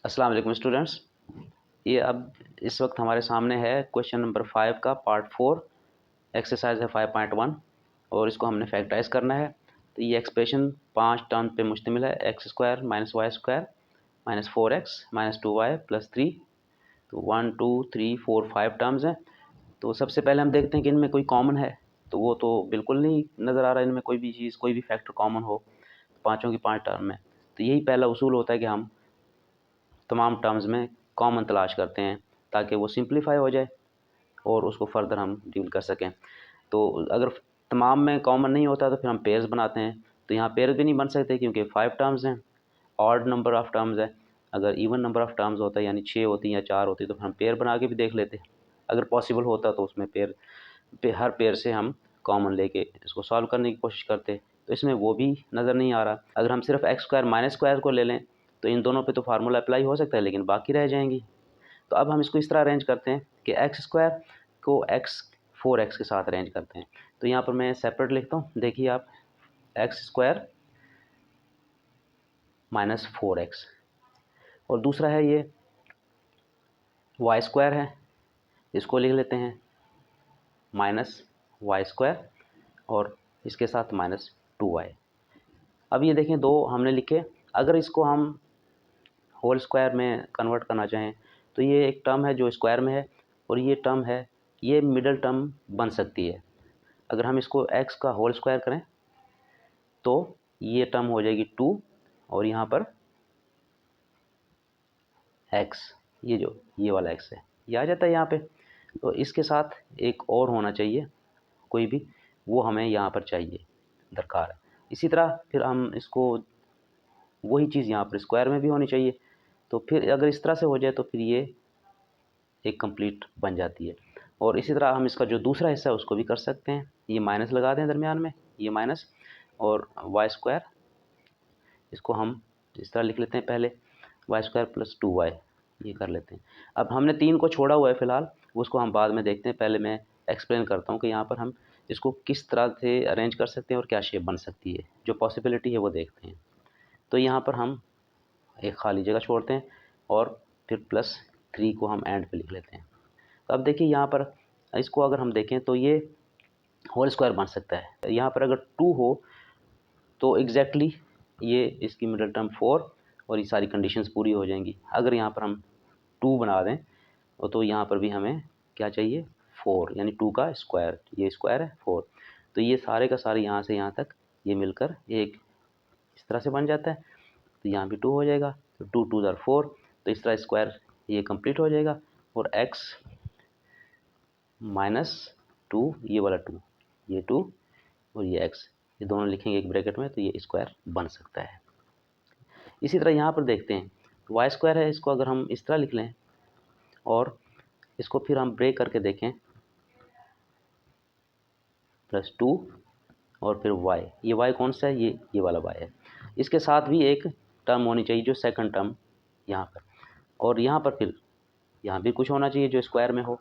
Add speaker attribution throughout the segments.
Speaker 1: अस्सलाम वालेकुम स्टूडेंट्स। ये अब इस वक्त हमारे सामने है क्वेश्चन नंबर 5 का पार्ट 4 एक्सरसाइज है 5.1 और इसको हमने फैक्टराइज करना है। तो ये एक्सप्रेशन 5 टर्म पे मुश्तमिल है, x square minus y square minus 4x minus 2y plus 3। तो 1 2 3 4 5 टर्म्स हैं। तो सबसे पहले हम देखते हैं कि इनमें कोई कॉमन है। तो वो तो बिल्कुल नहीं नज़र आ रहा है इनमें कोई भी चीज़, कोई भी फैक्टर कॉमन हो पाँचों की 5 टर्म में। तो यही पहला उसूल होता है कि हम तमाम टर्म्स में कॉमन तलाश करते हैं ताकि वो सिंप्लीफाई हो जाए और उसको फर्दर हम डील कर सकें। तो अगर तमाम में कॉमन नहीं होता तो फिर हम पेयर्स बनाते हैं। तो यहाँ पेयर्स भी नहीं बन सकते क्योंकि 5 टर्म्स हैं, ऑड नंबर ऑफ़ टर्म्स है। अगर इवन नंबर ऑफ़ टर्म्स होता है यानी 6 होती या 4 होती तो फिर हम पेयर बना के भी देख लेते। अगर पॉसिबल होता तो उसमें हर पेयर से हम कॉमन लेके इसको सॉल्व करने की कोशिश करते। तो इसमें वो भी नज़र नहीं आ रहा। अगर हम सिर्फ एक्स स्क्वायर माइनस स्क्वायर को ले लें तो इन दोनों पे तो फार्मूला अप्लाई हो सकता है लेकिन बाकी रह जाएंगी। तो अब हम इसको इस तरह अरेंज करते हैं कि एक्स स्क्वायर को एक्स 4x के साथ अरेंज करते हैं। तो यहाँ पर मैं सेपरेट लिखता हूँ, देखिए आप, एक्स स्क्वायर माइनस 4x और दूसरा है ये वाई स्क्वायर है, इसको लिख लेते हैं माइनस वाई स्क्वायर और इसके साथ माइनस 2y। अब ये देखें दो हमने लिखे। अगर इसको हम होल स्क्वायर में कन्वर्ट करना चाहें तो ये एक टर्म है जो स्क्वायर में है और ये टर्म है, ये मिडल टर्म बन सकती है। अगर हम इसको x का होल स्क्वायर करें तो ये टर्म हो जाएगी 2 और यहाँ पर x, ये वाला x है, ये आ जाता है यहाँ पे। तो इसके साथ एक और होना चाहिए कोई भी, वो हमें यहाँ पर चाहिए, दरकार है। इसी तरह फिर हम इसको वही चीज़ यहाँ पर स्क्वायर में भी होनी चाहिए। तो फिर अगर इस तरह से हो जाए तो फिर ये एक कंप्लीट बन जाती है। और इसी तरह हम इसका जो दूसरा हिस्सा है उसको भी कर सकते हैं। ये माइनस लगा दें दरमियान में, ये माइनस और वाई स्क्वायर, इसको हम इस तरह लिख लेते हैं पहले, वाई स्क्वायर प्लस 2y, ये कर लेते हैं। अब हमने 3 को छोड़ा हुआ है फ़िलहाल, उसको हम बाद में देखते हैं। पहले मैं एक्सप्लेन करता हूँ कि यहाँ पर हम इसको किस तरह से अरेंज कर सकते हैं और क्या शेप बन सकती है, जो पॉसिबिलिटी है वो देखते हैं। तो यहाँ पर हम एक खाली जगह छोड़ते हैं और फिर प्लस 3 को हम एंड पे लिख लेते हैं। तो अब देखिए यहाँ पर इसको अगर हम देखें तो ये होल स्क्वायर बन सकता है। यहाँ पर अगर 2 हो तो एग्जैक्टली ये इसकी मिडल टर्म 4 और ये सारी कंडीशंस पूरी हो जाएंगी। अगर यहाँ पर हम 2 बना दें तो यहाँ पर भी हमें क्या चाहिए, 4, यानी 2 का स्क्वायर, ये स्क्वायर है 4। तो ये सारे का सारे यहाँ से यहाँ तक ये मिलकर एक इस तरह से बन जाता है। तो यहाँ भी 2 हो जाएगा, तो 2 2 ज़ार 4, तो इस तरह स्क्वायर ये कंप्लीट हो जाएगा। और x माइनस 2, ये वाला 2, ये 2 और ये x, ये दोनों लिखेंगे एक ब्रैकेट में, तो ये स्क्वायर बन सकता है। इसी तरह यहाँ पर देखते हैं वाई स्क्वायर है, इसको अगर हम इस तरह लिख लें और इसको फिर हम ब्रेक करके देखें, प्लस 2 और फिर y, ये y कौन सा है, ये वाला y है। इसके साथ भी एक टर्म होनी चाहिए जो सेकंड टर्म यहाँ पर, और यहाँ पर फिर यहाँ भी कुछ होना चाहिए जो स्क्वायर में हो,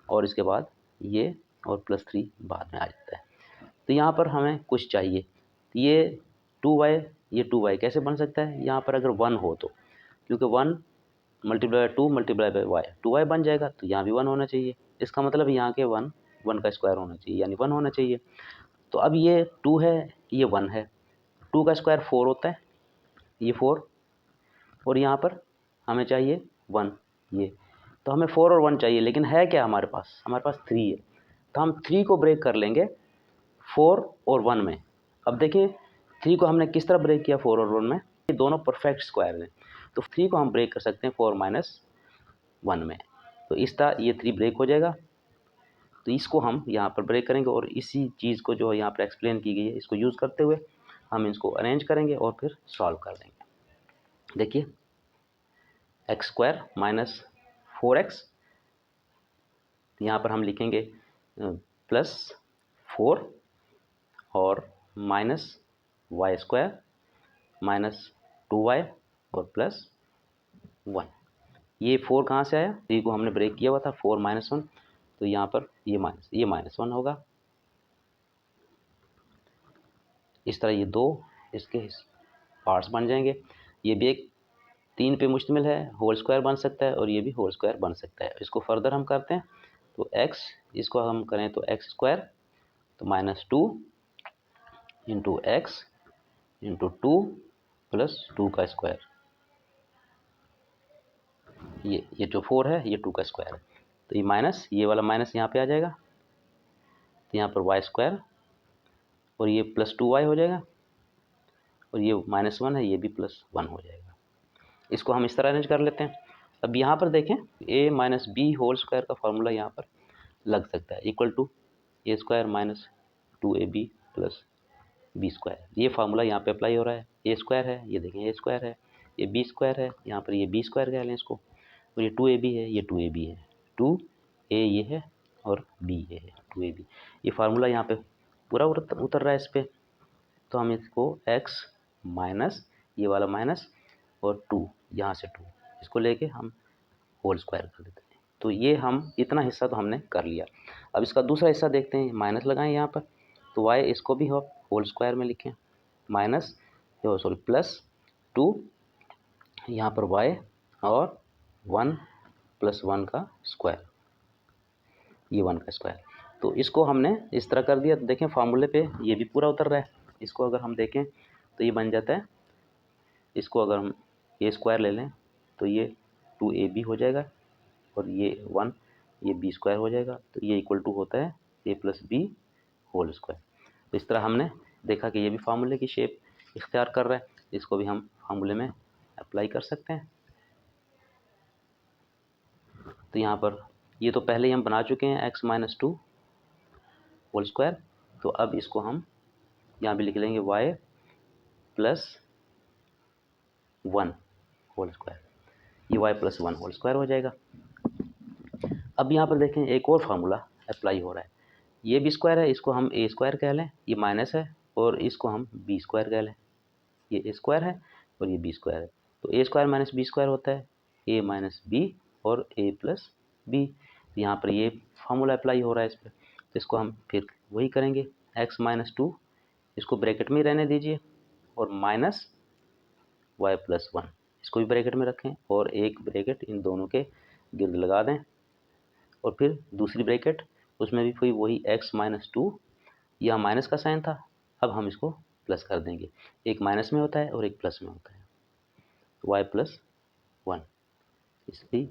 Speaker 1: और इसके बाद ये और प्लस 3 बाद में आ जाता है। तो यहाँ पर हमें कुछ चाहिए। ये 2y, ये 2y कैसे बन सकता है, यहाँ पर अगर 1 हो तो, क्योंकि 1 multiply by 2 multiply by y 2y बन जाएगा, तो यहाँ भी 1 होना चाहिए। इसका मतलब यहाँ के 1 का स्क्वायर होना चाहिए, यानी 1 होना चाहिए। तो अब ये 2 है, ये 1 है, 2 का स्क्वायर 4 होता है, ये 4, और यहाँ पर हमें चाहिए 1, ये। तो हमें 4 और 1 चाहिए, लेकिन है क्या हमारे पास 3 है। तो हम 3 को ब्रेक कर लेंगे 4 और 1 में। अब देखिए 3 को हमने किस तरह ब्रेक किया 4 और 1 में, ये दोनों परफेक्ट स्क्वायर हैं। तो 3 को हम ब्रेक कर सकते हैं 4 माइनस 1 में। तो इस तरह ये 3 ब्रेक हो जाएगा। तो इसको हम यहाँ पर ब्रेक करेंगे और इसी चीज़ को जो यहाँ पर एक्सप्लेन की गई है इसको यूज़ करते हुए हम इसको अरेंज करेंगे और फिर सॉल्व कर देंगे। देखिए एक्स स्क्वायर माइनस 4x, यहाँ पर हम लिखेंगे प्लस 4 और minus y square minus 2y और प्लस 1। ये 4 कहाँ से आया, 3 को हमने ब्रेक किया हुआ था, 4 माइनस 1, तो यहाँ पर ये माइनस 1 होगा। इस तरह ये दो इसके पार्ट्स बन जाएंगे। ये भी एक 3 पे मुश्तमिल है, होल स्क्वायर बन सकता है और ये भी होल स्क्वायर बन सकता है। इसको फर्दर हम करते हैं तो x, इसको हम करें तो एक्स स्क्वायर, तो -2 इंटू एक्स इंटू 2 प्लस 2 का स्क्वायर, ये जो 4 है ये 2 का स्क्वायर है, तो ये माइनस, ये वाला माइनस यहाँ पे आ जाएगा, तो यहाँ पर वाई स्क्वायर और ये +2y हो जाएगा और ये -1 है, ये भी +1 हो जाएगा। इसको हम इस तरह अरेंज कर लेते हैं। अब यहाँ पर देखें a minus b whole square का फार्मूला यहाँ पर लग सकता है, equal to a square minus 2ab plus b square. ये फार्मूला यहाँ पे अप्लाई हो रहा है। ए स्क्वायर है, ये देखें ए स्क्वायर है, ये बी स्क्वायर है, यहाँ पर ये बी स्क्वायर कह लें इसको, और ये 2ab है, ये 2ab है, 2a ये है और b ये है 2ab। ये फार्मूला यहाँ पे पूरा उतर रहा है इस पर, तो हम इसको x माइनस ये वाला माइनस और 2 यहाँ से 2 इसको लेके हम होल स्क्वायर कर देते हैं। तो ये हम इतना हिस्सा तो हमने कर लिया। अब इसका दूसरा हिस्सा देखते हैं, माइनस लगाएं यहाँ पर, तो y इसको भी हम होल स्क्वायर में लिखें, माइनस सॉरी +2 यहाँ पर y और 1 + 1 का स्क्वायर, ये 1 का स्क्वायर। तो इसको हमने इस तरह कर दिया। तो देखें फार्मूले पे ये भी पूरा उतर रहा है। इसको अगर हम देखें तो ये बन जाता है, इसको अगर हम ए स्क्वायर ले लें तो ये 2ab हो जाएगा और ये 1 ये b स्क्वायर हो जाएगा, तो ये इक्वल टू होता है a + b होल स्क्वायर। तो इस तरह हमने देखा कि ये भी फार्मूले की शेप इख्तियार कर रहा है, इसको भी हम फार्मूले में अप्लाई कर सकते हैं। तो यहाँ पर ये तो पहले ही हम बना चुके हैं x - 2 होल स्क्वायर, तो अब इसको हम यहाँ भी लिख लेंगे y + 1 होल स्क्वायर, ये y + 1 होल स्क्वायर हो जाएगा। अब यहाँ पर देखें एक और फार्मूला अप्लाई हो रहा है, ये बी स्क्वायर है, इसको हम ए स्क्वायर कह लें, ये माइनस है, और इसको हम बी स्क्वायर कह लें, ये ए स्क्वायर है और ये बी स्क्वायर है, तो ए स्क्वायर माइनस बी स्क्वायर होता है ए माइनस बी और ए प्लस बी। तो यहाँ पर ये फार्मूला अप्लाई हो रहा है इस पर, तो इसको हम फिर वही करेंगे, x - 2 इसको ब्रैकेट में रहने दीजिए और माइनस y + 1 इसको भी ब्रैकेट में रखें और एक ब्रैकेट इन दोनों के गिर्द लगा दें, और फिर दूसरी ब्रैकेट उसमें भी फिर वही x - 2, यह माइनस का साइन था, अब हम इसको प्लस कर देंगे, एक माइनस में होता है और एक प्लस में होता है, y + 1। इसलिए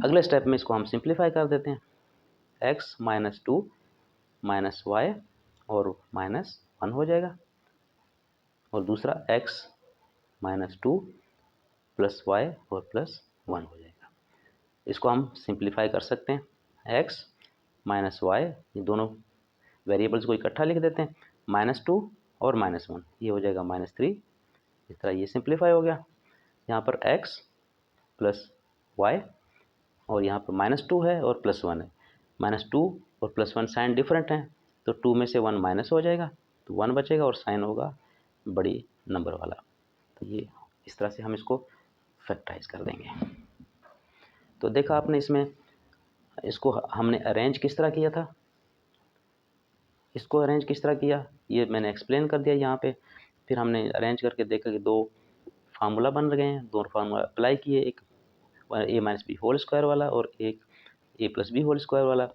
Speaker 1: अगले स्टेप में इसको हम सिंप्लीफाई कर देते हैं, x - 2 माइनस y और -1 हो जाएगा, और दूसरा x - 2 प्लस y और +1 हो जाएगा। इसको हम सिंप्लीफाई कर सकते हैं, x - y, ये दोनों वेरिएबल्स को इकट्ठा लिख देते हैं, -2 और -1, ये हो जाएगा -3। इस तरह ये सिंप्लीफाई हो गया। यहाँ पर x + y और यहाँ पर -2 है और +1 है, -2 और +1 साइन डिफरेंट हैं, तो 2 में से 1 माइनस हो जाएगा, तो 1 बचेगा और साइन होगा बड़ी नंबर वाला। तो ये इस तरह से हम इसको फैक्टराइज कर देंगे। तो देखा आपने इसमें, इसको हमने अरेंज किस तरह किया था, इसको अरेंज किस तरह किया ये मैंने एक्सप्लेन कर दिया यहाँ पे। फिर हमने अरेंज करके देखा कि दो फार्मूला बन गए हैं, दो फार्मूला अप्लाई किए, एक a - b होल स्क्वायर वाला और एक a + b होल स्क्वायर वाला।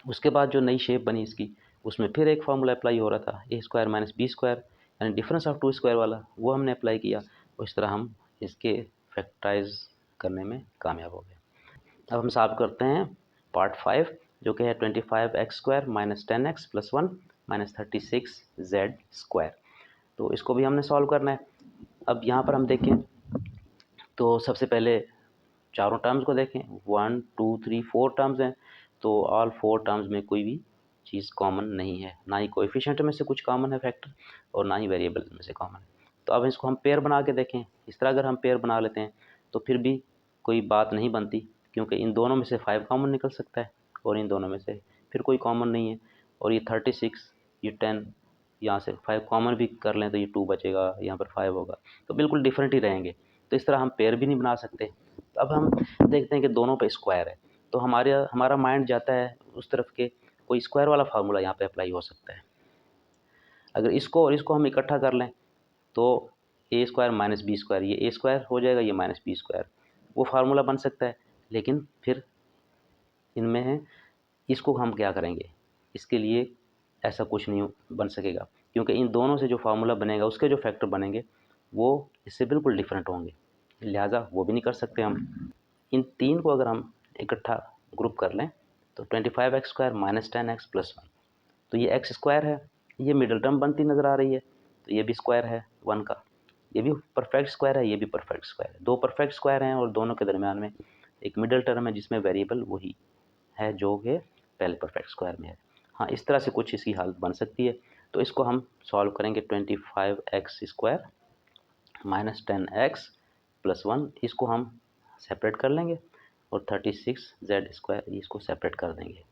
Speaker 1: उसके बाद जो नई शेप बनी इसकी, उसमें फिर एक फार्मूला अप्लाई हो रहा था, a स्क्वायर - b स्क्वायर, यानी डिफरेंस ऑफ 2 स्क्वायर वाला, वो हमने अप्लाई किया, और इस तरह हम इसके फैक्टराइज करने में कामयाब हो गए। अब हम सॉल्व करते हैं पार्ट 5, जो कि है 25x² - 10x + 1 - 36z²। तो इसको भी हमने सॉल्व करना है। अब यहाँ पर हम देखें तो सबसे पहले चारों टर्म्स को देखें, 1 2 3 4 टर्म्स हैं, तो ऑल 4 टर्म्स में कोई भी चीज़ कॉमन नहीं है, ना ही कोएफिशिएंट में से कुछ कॉमन है फैक्टर, और ना ही वेरिएबल में से कॉमन है। तो अब इसको हम पेयर बना के देखें। इस तरह अगर हम पेयर बना लेते हैं तो फिर भी कोई बात नहीं बनती, क्योंकि इन दोनों में से 5 कॉमन निकल सकता है और इन दोनों में से फिर कोई कॉमन नहीं है, और ये 36 ये 10 यहाँ से 5 कॉमन भी कर लें तो ये 2 बचेगा, यहाँ पर 5 होगा, तो बिल्कुल डिफरेंट ही रहेंगे। तो इस तरह हम पेयर भी नहीं बना सकते। अब हम देखते हैं कि दोनों पे स्क्वायर है, तो हमारा माइंड जाता है उस तरफ के कोई स्क्वायर वाला फार्मूला यहाँ पे अप्लाई हो सकता है। अगर इसको और इसको हम इकट्ठा कर लें तो ए स्क्वायर माइनस बी स्क्वायर, ये ए स्क्वायर हो जाएगा, ये माइनस बी स्क्वायर, वो फार्मूला बन सकता है। लेकिन फिर इनमें है, इसको हम क्या करेंगे, इसके लिए ऐसा कुछ नहीं बन सकेगा, क्योंकि इन दोनों से जो फार्मूला बनेगा उसके जो फैक्टर बनेंगे वो इससे बिल्कुल डिफरेंट होंगे, लिहाजा वो भी नहीं कर सकते हम। इन तीन को अगर हम इकट्ठा ग्रुप कर लें तो 25x square minus 10x plus 1, तो ये एक्स स्क्वायर है, ये मिडल टर्म बनती नज़र आ रही है, तो ये भी स्क्वायर है 1 का, ये भी परफेक्ट स्क्वायर है, ये भी परफेक्ट स्क्वायर है, दो परफेक्ट स्क्वायर हैं और दोनों के दरमियान में एक मिडल टर्म है जिसमें वेरिएबल वही है जो कि पहले परफेक्ट स्क्वायर में है। हाँ, इस तरह से कुछ इसकी हालत बन सकती है। तो इसको हम सॉल्व करेंगे 25x square minus 10x plus 1, इसको हम सेपरेट कर लेंगे और 36z स्क्वायर इसको सेपरेट कर देंगे।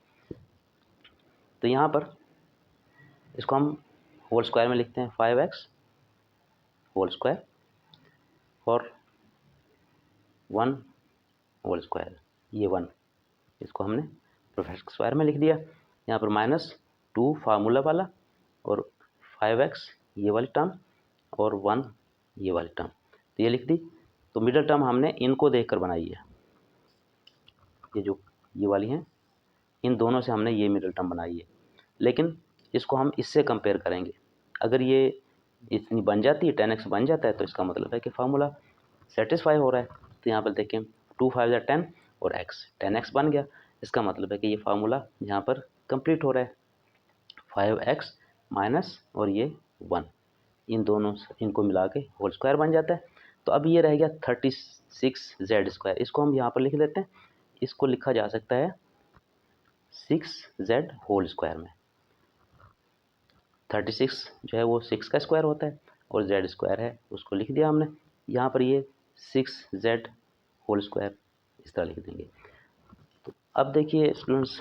Speaker 1: तो यहाँ पर इसको हम होल स्क्वायर में लिखते हैं 5x होल स्क्वायर और 1 होल स्क्वायर, ये 1, इसको हमने परफेक्ट स्क्वायर में लिख दिया। यहाँ पर -2 फार्मूला वाला और 5x ये वाली टर्म और 1 ये वाली टर्म, तो ये लिख दी। तो मिडल टर्म हमने इनको देखकर बनाई है, ये जो ये वाली हैं इन दोनों से हमने ये मिडल टर्म बनाई है, लेकिन इसको हम इससे कंपेयर करेंगे। अगर ये इतनी बन जाती है 10x बन जाता है तो इसका मतलब है कि फार्मूला सेटिस्फाई हो रहा है। तो यहाँ पर देखें 2 5 10 और x 10x बन गया, इसका मतलब है कि ये फार्मूला यहाँ पर कंप्लीट हो रहा है। 5x माइनस और ये 1, इन दोनों इनको मिला के होल स्क्वायर बन जाता है। तो अब ये रह गया 36z स्क्वायर, इसको हम यहाँ पर लिख लेते हैं, इसको लिखा जा सकता है 6z होल स्क्वायर में। 36 जो है वो 6 का स्क्वायर होता है और z स्क्वायर है उसको लिख दिया हमने। यहाँ पर ये 6z होल स्क्वायर इस तरह लिख देंगे। तो अब देखिए स्टूडेंट्स,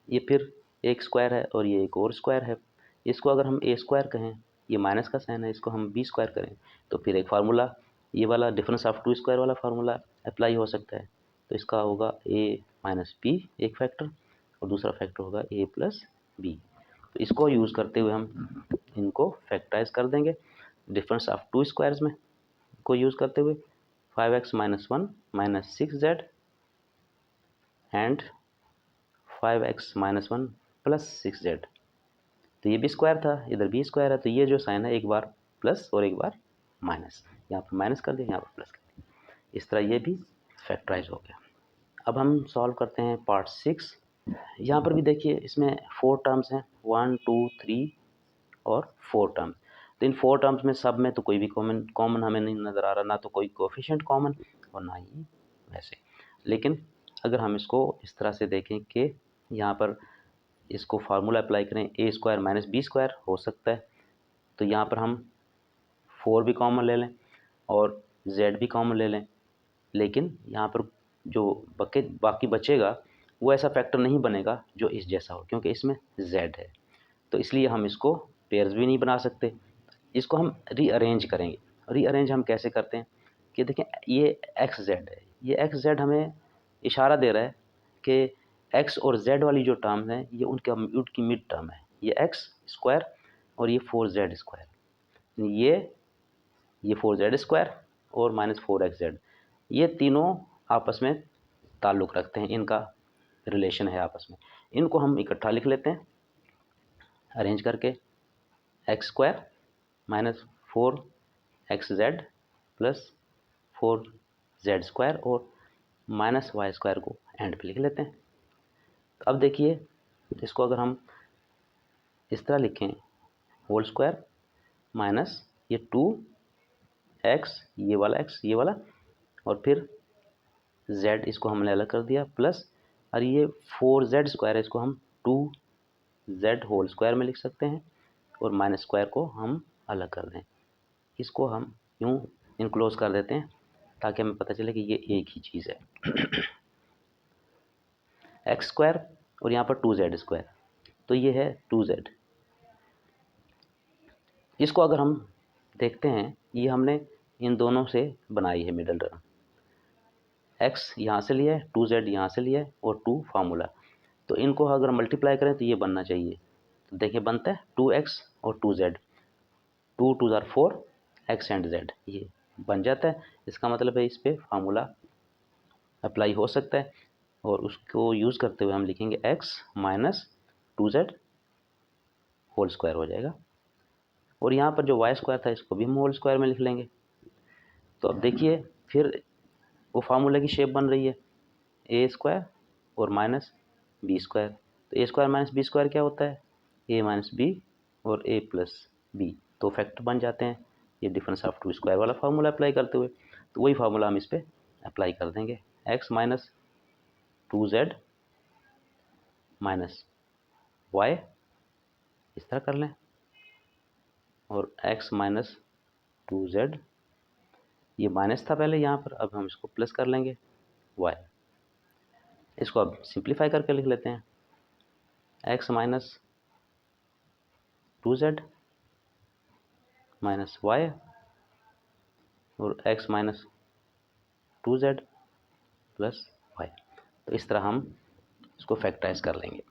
Speaker 1: ये फिर एक स्क्वायर है और ये एक और स्क्वायर है, इसको अगर हम ए स्क्वायर कहें, ये माइनस का साइन है, इसको हम बी स्क्वायर करें तो फिर एक फार्मूला ये वाला डिफरेंस ऑफ टू स्क्वायर वाला फार्मूला अप्लाई हो सकता है। तो इसका होगा ए माइनस बी एक फैक्टर और दूसरा फैक्टर होगा ए प्लस बी। तो इसको यूज़ करते हुए हम इनको फैक्टराइज कर देंगे डिफरेंस ऑफ टू स्क्वायर्स में को यूज़ करते हुए। 5x minus 1 minus 6z and 5x minus 1 plus 6z, तो ये भी स्क्वायर था, इधर भी स्क्वायर है, तो ये जो साइन है एक बार प्लस और एक बार माइनस, यहाँ पर माइनस कर दिया, यहाँ पर प्लस कर दिया, इस तरह ये भी फैक्टराइज हो गया। अब हम सॉल्व करते हैं पार्ट 6। यहाँ पर भी देखिए इसमें 4 टर्म्स हैं, 1 2 3 और 4 टर्म्स। तो इन 4 टर्म्स में सब में तो कोई भी कॉमन हमें नहीं नज़र आ रहा, ना तो कोई कोफिशिएंट कॉमन और ना ही वैसे। लेकिन अगर हम इसको इस तरह से देखें कि यहाँ पर इसको फार्मूला अप्लाई करें ए स्क्वायर माइनस बी स्क्वायर हो सकता है, तो यहाँ पर हम 4 भी कॉमन ले लें और z भी कॉमन ले लें, लेकिन यहाँ पर जो बाकी बचेगा वो ऐसा फैक्टर नहीं बनेगा जो इस जैसा हो, क्योंकि इसमें z है, तो इसलिए हम इसको पेयर्स भी नहीं बना सकते। इसको हम रीअरेंज करेंगे। रीअरेंज हम कैसे करते हैं कि देखें ये एक्स जेड है, ये एक्स जेड हमें इशारा दे रहा है कि एक्स और जेड वाली जो टर्म है ये उनकी मिड टर्म है, ये एक्स स्क्वायर और ये 4z स्क्वायर, ये 4z स्क्वायर और माइनस 4xz, ये तीनों आपस में ताल्लुक़ रखते हैं, इनका रिलेशन है आपस में। इनको हम इकट्ठा लिख लेते हैं अरेंज करके, x square minus 4xz plus 4z square और माइनस वाई स्क्वायर को एंड पे लिख लेते हैं। तो अब देखिए इसको अगर हम इस तरह लिखें, होल स्क्वायर माइनस ये 2x ये वाला x ये वाला और फिर z इसको हमने अलग कर दिया प्लस, और ये 4z स्क्वायर है इसको हम 2z होल स्क्वायर में लिख सकते हैं और माइनस स्क्वायर को हम अलग कर दें, इसको हम यूँ इनक्लोज कर देते हैं ताकि हमें पता चले कि ये एक ही चीज़ है। एक्स स्क्वायर और यहाँ पर 2z स्क्वायर, तो ये है 2z। इसको अगर हम देखते हैं, ये हमने इन दोनों से बनाई है मिडल टर्म, x यहाँ से लिया है, 2z यहाँ से लिया है और 2 फार्मूला, तो इनको अगर मल्टीप्लाई करें तो ये बनना चाहिए। तो देखिए बनता है 2x और 2z, 2 2 4 एक्स एंड जेड ये बन जाता है। इसका मतलब है इस पर फार्मूला अप्लाई हो सकता है और उसको यूज़ करते हुए हम लिखेंगे x minus 2z whole square हो जाएगा। और यहाँ पर जो वाई स्क्वायर था इसको भी हम होल स्क्वायर में लिख लेंगे। तो अब देखिए फिर वो फार्मूला की शेप बन रही है ए स्क्वायर और माइनस बी स्क्वायर। तो ए स्क्वायर माइनस बी स्क्वायर क्या होता है, ए माइनस बी और ए प्लस बी, तो फैक्टर बन जाते हैं ये डिफरेंस ऑफ टू स्क्वायर वाला फार्मूला अप्लाई करते हुए। तो वही फार्मूला हम इस पर अप्लाई कर देंगे, x minus 2z minus Y, इस तरह कर लें, और x माइनस 2z, ये माइनस था पहले यहाँ पर, अब हम इसको प्लस कर लेंगे y। इसको अब सिंप्लीफाई करके लिख लेते हैं, x minus 2z minus y और x minus 2z plus y. तो इस तरह हम इसको फैक्टराइज कर लेंगे।